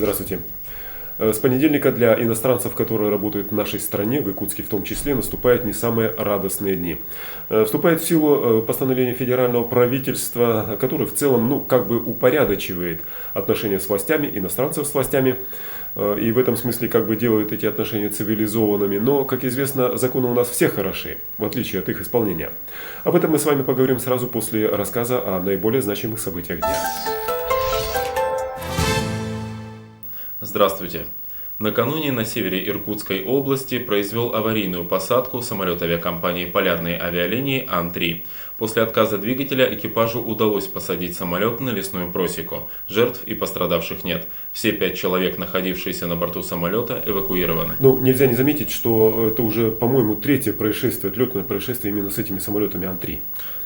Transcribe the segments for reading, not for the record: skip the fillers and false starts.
Здравствуйте. С понедельника для иностранцев, которые работают в нашей стране, в Якутске в том числе, наступают не самые радостные дни. Вступает в силу постановление федерального правительства, которое в целом упорядочивает отношения с властями, иностранцев с властями. И в этом смысле делают эти отношения цивилизованными. Но, как известно, законы у нас все хороши, в отличие от их исполнения. Об этом мы с вами поговорим сразу после рассказа о наиболее значимых событиях дня. Здравствуйте. Накануне на севере Иркутской области произвел аварийную посадку самолет авиакомпании «Полярные авиалинии» Ан-3. После отказа двигателя экипажу удалось посадить самолет на лесную просеку. Жертв и пострадавших нет. Все 5 человек, находившиеся на борту самолета, эвакуированы. Нельзя не заметить, что это уже, по-моему, третье происшествие, отлетное происшествие именно с этими самолетами Ан-3.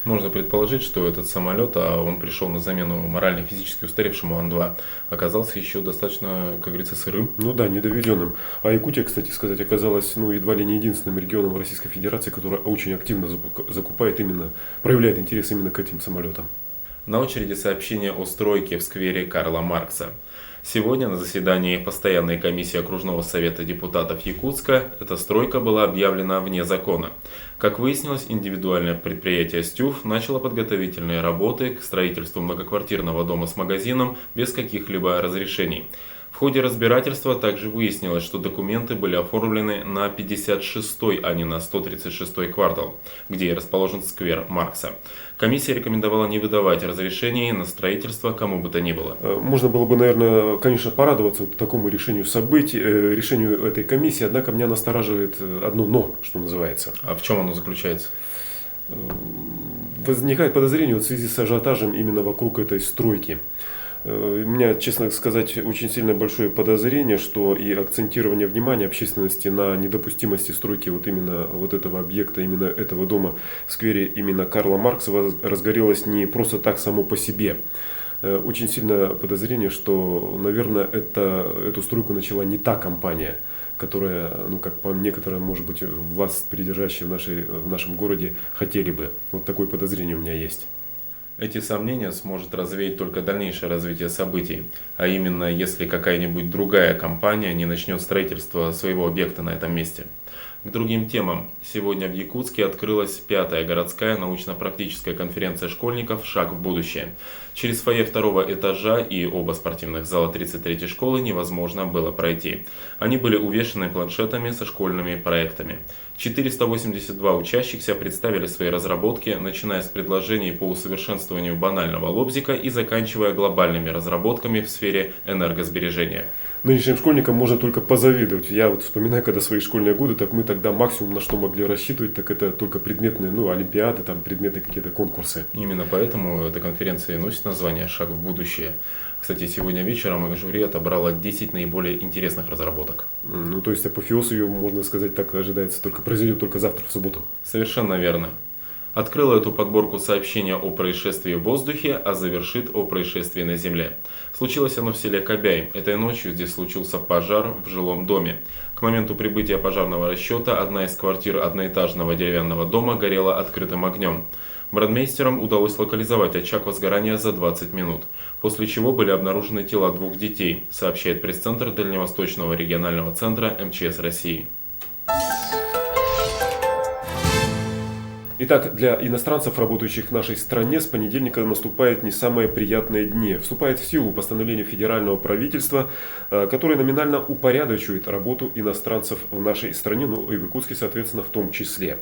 Можно предположить, что этот самолет, он пришел на замену морально и физически устаревшему Ан-2, оказался еще достаточно, как говорится, сырым. Недоведенным. А Якутия, кстати сказать, оказалась едва ли не единственным регионом в Российской Федерации, который очень активно проявляет интерес именно к этим самолетам. На очереди сообщение о стройке в сквере Карла Маркса. Сегодня на заседании Постоянной комиссии Окружного совета депутатов Якутска эта стройка была объявлена вне закона. Как выяснилось, индивидуальное предприятие «Стюф» начало подготовительные работы к строительству многоквартирного дома с магазином без каких-либо разрешений. В ходе разбирательства также выяснилось, что документы были оформлены на 56-й, а не на 136-й квартал, где расположен сквер Маркса. Комиссия рекомендовала не выдавать разрешений на строительство кому бы то ни было. Можно было бы, наверное, конечно, порадоваться такому решению событий, решению этой комиссии, однако меня настораживает одно «но», что называется. А в чем оно заключается? Возникает подозрение в связи с ажиотажем именно вокруг этой стройки. У меня, честно сказать, очень сильно большое подозрение, что и акцентирование внимания общественности на недопустимости стройки именно этого объекта, именно этого дома в сквере именно Карла Маркса разгорелось не просто так само по себе. Очень сильное подозрение, что, наверное, эту стройку начала не та компания, которая, как по некоторым, может быть, власть придержащие в нашем городе хотели бы. Вот такое подозрение у меня есть. Эти сомнения сможет развеять только дальнейшее развитие событий, а именно если какая-нибудь другая компания не начнет строительство своего объекта на этом месте. К другим темам. Сегодня в Якутске открылась 5-я городская научно-практическая конференция школьников «Шаг в будущее». Через фойе 2-го этажа и оба спортивных зала 33-й школы невозможно было пройти. Они были увешаны планшетами со школьными проектами. 482 учащихся представили свои разработки, начиная с предложений по усовершенствованию банального лобзика и заканчивая глобальными разработками в сфере энергосбережения. Нынешним школьникам можно только позавидовать. Я вспоминаю, когда свои школьные годы, так мы тогда максимум на что могли рассчитывать, так это только предметные, олимпиады, предметные какие-то конкурсы. Именно поэтому эта конференция носит название «Шаг в будущее». Кстати, сегодня вечером жюри отобрало 10 наиболее интересных разработок. То есть апофеоз ее, можно сказать, так ожидается, произойдет только завтра, в субботу. Совершенно верно. Открыла эту подборку сообщения о происшествии в воздухе, а завершит о происшествии на земле. Случилось оно в селе Кобяй. Этой ночью здесь случился пожар в жилом доме. К моменту прибытия пожарного расчета одна из квартир одноэтажного деревянного дома горела открытым огнем. Брандмейстерам удалось локализовать очаг возгорания за 20 минут, после чего были обнаружены тела 2 детей, сообщает пресс-центр Дальневосточного регионального центра МЧС России. Итак, для иностранцев, работающих в нашей стране, с понедельника наступают не самые приятные дни. Вступает в силу постановление федерального правительства, которое номинально упорядочивает работу иностранцев в нашей стране, и в Якутске, соответственно, в том числе.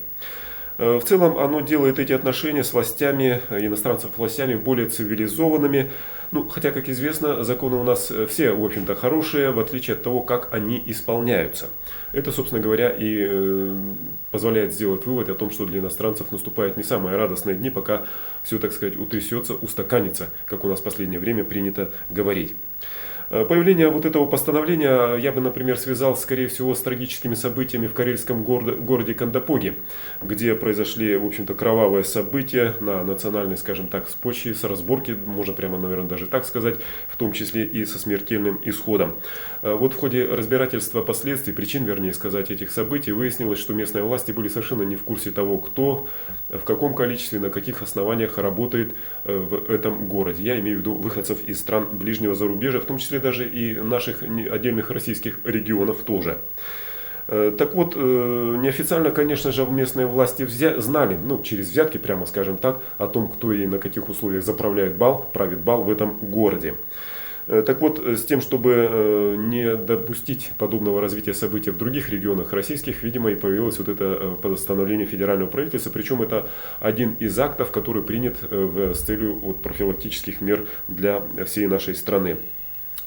В целом оно делает эти отношения с властями, иностранцев властями более цивилизованными. Хотя, как известно, законы у нас все, в общем-то, хорошие, в отличие от того, как они исполняются. Это, собственно говоря, и позволяет сделать вывод о том, что для иностранцев наступают не самые радостные дни, пока все, так сказать, утрясется, устаканится, как у нас в последнее время принято говорить. Появление этого постановления я бы, например, связал, скорее всего, с трагическими событиями в карельском городе Кандапоге, где произошли, в общем-то, кровавые события на национальной, скажем так, почве, с разборки, можно прямо, наверное, даже так сказать, в том числе и со смертельным исходом. В ходе разбирательства последствий, причин, вернее сказать, этих событий, выяснилось, что местные власти были совершенно не в курсе того, кто, в каком количестве, на каких основаниях работает в этом городе. Я имею в виду выходцев из стран ближнего зарубежья, в том числе числе даже и наших отдельных российских регионов тоже. Так вот, неофициально, конечно же, местные власти знали, через взятки, прямо скажем так, о том, кто и на каких условиях правит бал в этом городе. Так вот, с тем, чтобы не допустить подобного развития событий в других регионах российских, видимо, и появилось вот это постановление федерального правительства. Причем это один из актов, который принят с целью профилактических мер для всей нашей страны.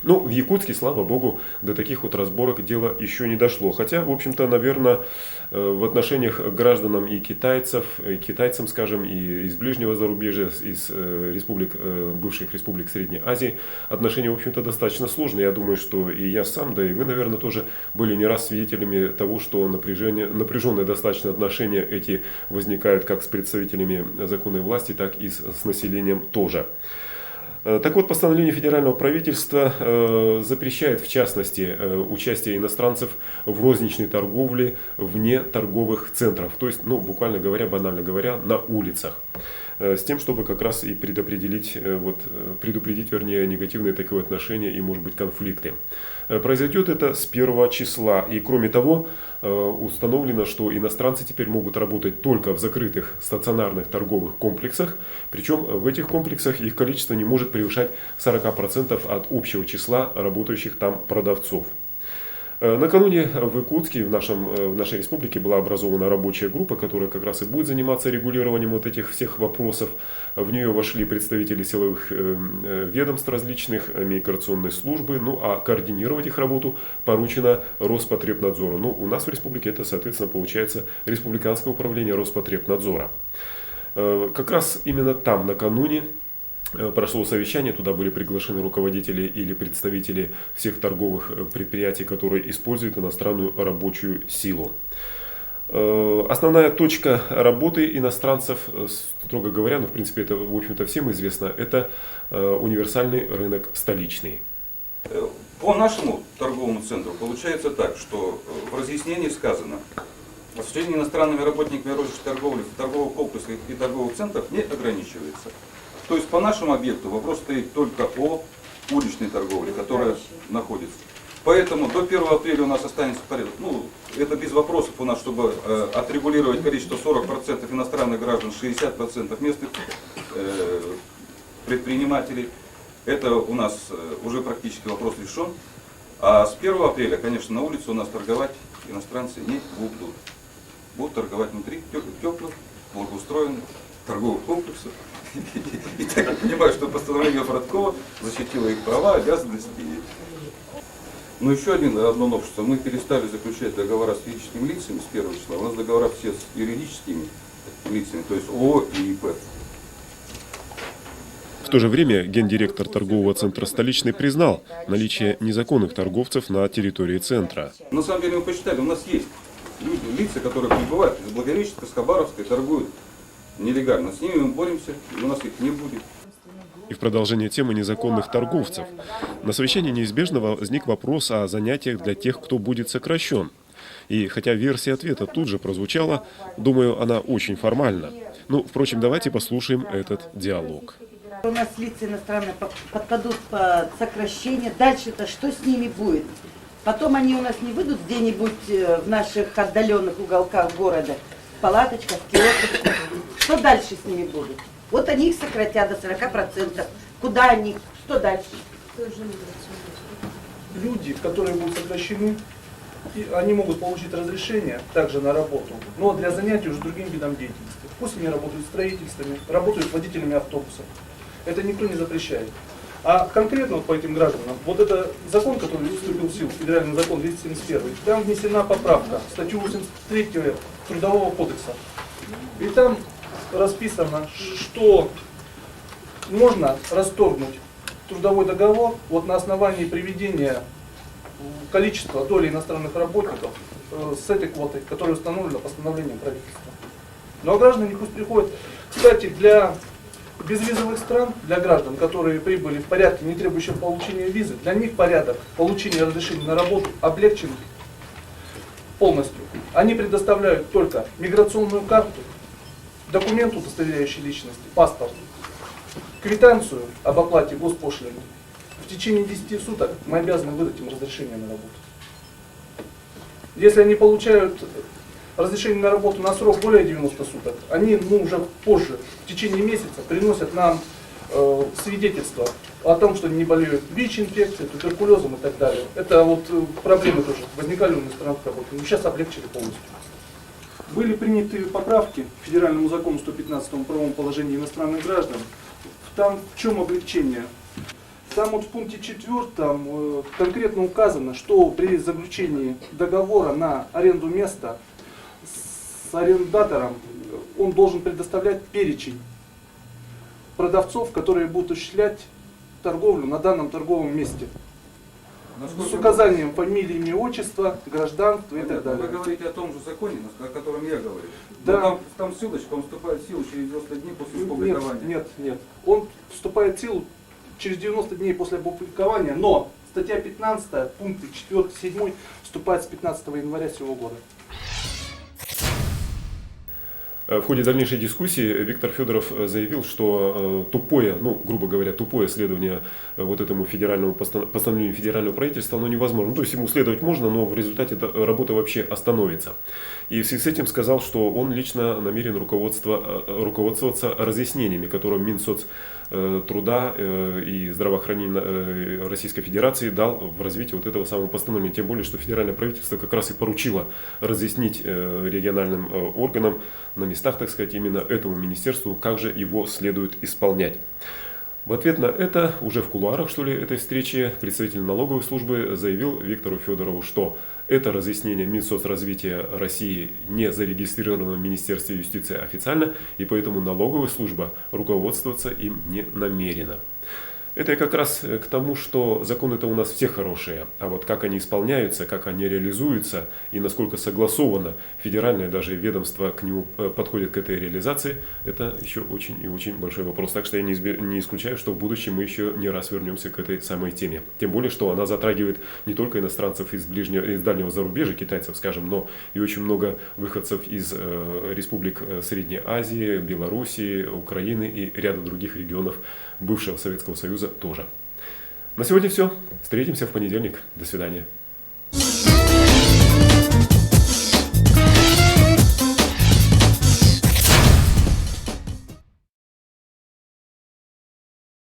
Ну, в Якутске, слава богу, до таких вот разборок дело еще не дошло. Хотя, в общем-то, наверное, в отношениях к гражданам и китайцам, скажем, и из ближнего зарубежья, из бывших республик Средней Азии, отношения, в общем-то, достаточно сложные. Я думаю, что и я сам, да и вы, наверное, тоже были не раз свидетелями того, что напряженные достаточно отношения эти возникают как с представителями законной власти, так и с населением тоже. Так вот, постановление федерального правительства запрещает, в частности, участие иностранцев в розничной торговле вне торговых центров, то есть, буквально говоря, банально говоря, на улицах, с тем, чтобы как раз и предупредить негативные такие отношения и, может быть, конфликты. Произойдет это с 1 числа, и кроме того, установлено, что иностранцы теперь могут работать только в закрытых стационарных торговых комплексах, причем в этих комплексах их количество не может превышать 40% от общего числа работающих там продавцов. Накануне в Якутске, в нашей республике, была образована рабочая группа, которая как раз и будет заниматься регулированием вот этих всех вопросов. В нее вошли представители силовых ведомств различных, миграционной службы, а координировать их работу поручено Роспотребнадзору. У нас в республике это, соответственно, получается Республиканское управление Роспотребнадзора. Как раз именно там накануне прошло совещание, туда были приглашены руководители или представители всех торговых предприятий, которые используют иностранную рабочую силу. Основная точка работы иностранцев, строго говоря, в принципе это, в общем-то, всем известно, это универсальный рынок столичный. По нашему торговому центру получается так, что в разъяснении сказано: осуществление иностранными работниками розничной торговли в торговых комплексах и торговых центрах не ограничивается. То есть по нашему объекту вопрос стоит только о уличной торговле, которая находится. Поэтому до 1 апреля у нас останется порядок. Это без вопросов у нас, чтобы отрегулировать количество 40% иностранных граждан, 60% местных предпринимателей. Это у нас уже практически вопрос решен. А с 1 апреля, конечно, на улице у нас торговать иностранцы не будут. Будут торговать внутри теплых, благоустроенных торговых комплексов. И так я понимаю, что постановление Фродкова защитило их права, обязанности. Но еще одно новшество. Мы перестали заключать договора с физическими лицами с 1 числа. У нас договора все с юридическими лицами, то есть ООО и ИП. В то же время гендиректор торгового центра «Столичный» признал наличие незаконных торговцев на территории центра. На самом деле мы посчитали, у нас есть лица, которые прибывают из Благовещенска, с Хабаровска и торгуют нелегально. С ними мы боремся, и у нас их не будет. И в продолжение темы незаконных торговцев. На совещании неизбежно возник вопрос о занятиях для тех, кто будет сокращен. И хотя версия ответа тут же прозвучала, думаю, она очень формальна. Впрочем, давайте послушаем этот диалог. У нас лица иностранные подпадут под сокращение. Дальше-то что с ними будет? Потом они у нас не выйдут где-нибудь в наших отдаленных уголках города, в палаточках, в киосках. Что дальше с ними будет? Вот они их сократят до 40%. Куда они? Что дальше? Люди, которые будут сокращены, они могут получить разрешение также на работу, но для занятий уже другим видом деятельности. Пусть они работают строительствами, работают водителями автобусов. Это никто не запрещает. А конкретно по этим гражданам, вот это закон, который вступил в силу, федеральный закон 271, там внесена поправка в статью 83 Трудового кодекса. И там расписано, что можно расторгнуть трудовой договор на основании приведения количества доли иностранных работников с этой квотой, которая установлена постановлением правительства. Ну а граждане пусть приходят. Кстати, для безвизовых стран, для граждан, которые прибыли в порядке, не требующем получения визы, для них порядок получения разрешения на работу облегчен полностью. Они предоставляют только миграционную карту, документ, удостоверяющий личность, паспорт, квитанцию об оплате госпошлины в течение 10 суток мы обязаны выдать им разрешение на работу. Если они получают разрешение на работу на срок более 90 суток, они уже позже, в течение месяца, приносят нам свидетельство о том, что они не болеют ВИЧ-инфекцией, туберкулезом и так далее. Это вот проблемы тоже возникали у иностранных работников. Сейчас облегчили полностью. Были приняты поправки к федеральному закону 115 о правовом положении иностранных граждан. Там в чем облегчение? Там вот в пункте 4 конкретно указано, что при заключении договора на аренду места с арендатором он должен предоставлять перечень продавцов, которые будут осуществлять торговлю на данном торговом месте. С указанием фамилии, имя, отчества, гражданства и так далее. Вы говорите о том же законе, о котором я говорю. Да. Там ссылочка, он вступает в силу через 90 дней после опубликования. Нет. Он вступает в силу через 90 дней после опубликования, но статья 15, пункты 4-7 вступает с 15 января сего года. В ходе дальнейшей дискуссии Виктор Федоров заявил, что тупое, грубо говоря, тупое следование вот этому федеральному постановлению федерального правительства, оно невозможно. То есть ему следовать можно, но в результате работа вообще остановится. И в связи с этим сказал, что он лично намерен руководствоваться разъяснениями, которые Минсоцтруда и здравоохранения Российской Федерации дал в развитии вот этого самого постановления. Тем более, что федеральное правительство как раз и поручило разъяснить региональным органам на местах, так сказать, именно этому министерству, как же его следует исполнять. В ответ на это, уже в кулуарах, этой встречи, представитель налоговой службы заявил Виктору Федорову, что это разъяснение Минсоцразвития России не зарегистрировано в Министерстве юстиции официально, и поэтому налоговая служба руководствоваться им не намерена. Это как раз к тому, что законы-то у нас все хорошие, а вот как они исполняются, как они реализуются и насколько согласованно федеральное даже ведомство к нему подходит к этой реализации, это еще очень и очень большой вопрос. Так что я не исключаю, что в будущем мы еще не раз вернемся к этой самой теме. Тем более, что она затрагивает не только иностранцев из дальнего зарубежья, китайцев, скажем, но и очень много выходцев из республик Средней Азии, Белоруссии, Украины и ряда других регионов бывшего Советского Союза тоже. На сегодня все. Встретимся в понедельник. До свидания.